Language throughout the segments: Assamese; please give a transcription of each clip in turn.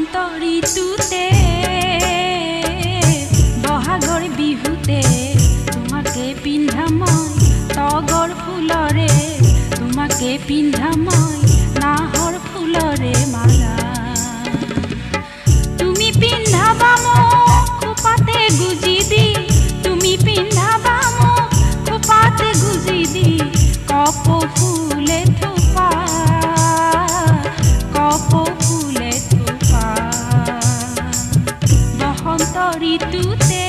ঋতুতে বহাগৰ বিহুতে তোমাকে পিন্ধা মই তগৰ ফুলৰে তোমাকে পিন্ধা মই নাহৰ ফুলৰে মালা তুমি পিন্ধাবা মোক খোপাতে গুজি দি তুমি পিন্ধাবা মোক খোপাতে গুজি দি কপ ফুলে থোপা কপ ফুলে থোপা বসন্ত ঋতুতে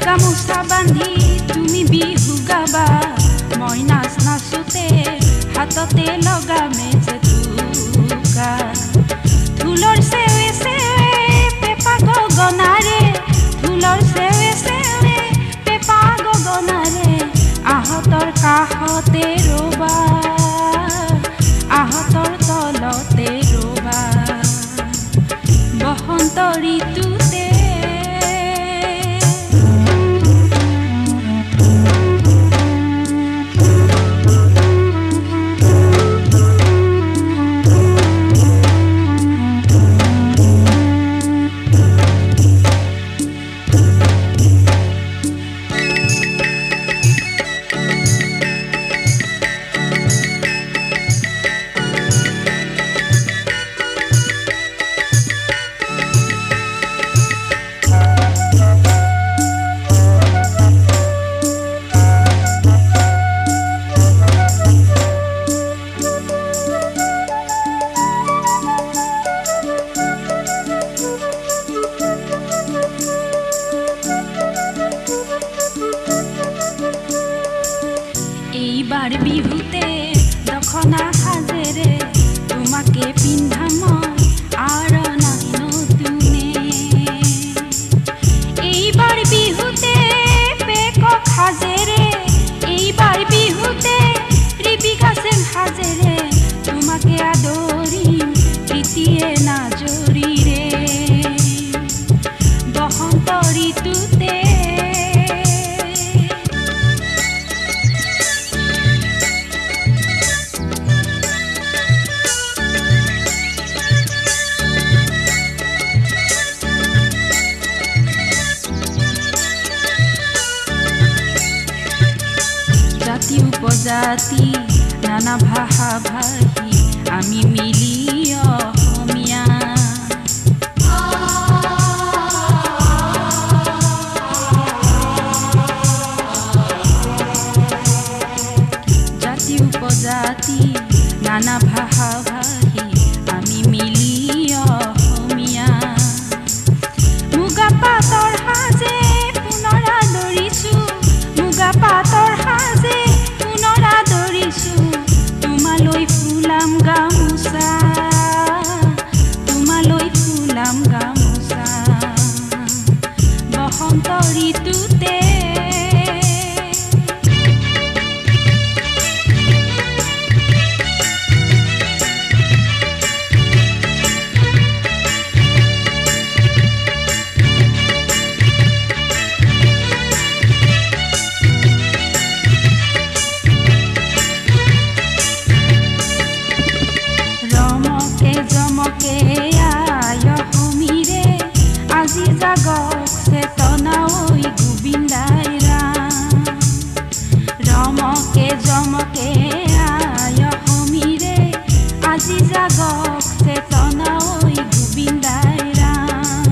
গামোচা বান্ধি তুমি বিহু গাবা মই নাচ নাচোতে হাততে লগামে যে তুকা ঢোলৰ চেৱে চেৱে পেপা গগনাৰে ঢোলৰ চেৱে চেৱে পেপা গগনাৰে আহতৰ কাষতে ৰবা আহতৰ তলতে ৰবা বসন্ত ঋতুতে এইবাৰ বিহুতে দখনা সাজেৰে তোমাকে পিন্ধা মই আৰু নাই নতুনে এইবাৰ বিহুতে পেকক সাজেৰে এইবাৰ বিহুতে ৰিবিকাছে সাজেৰে তোমাকে আদৰিম প্ৰীতিয়ে নাজৰিৰে বসন্ত ঋতুতে উপজাতি নানা ভাষা ভাষী আমি মিলি অসমীয়া জাতি উপজাতি নানা ভাষা ভাষী আমি মিলি অসমীয়া মুগা পাতৰ সাজে পুনৰা দৰিছো মুগা পাতৰ সাজে তোমালৈ ফুলাম গামোচা তোমালৈ ফুলাম গামোচা বসন্ত ঋতুতে আজি জাগক চেতনা ঐ গোবিন্দাই ৰাম ৰমকে জমকে আয় সমীৰে আজি জাগক চেতনা ঐ গোবিন্দাই ৰাম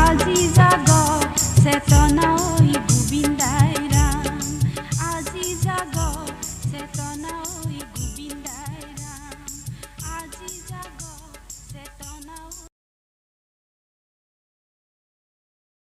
আজি জাগক চেতনা ঐ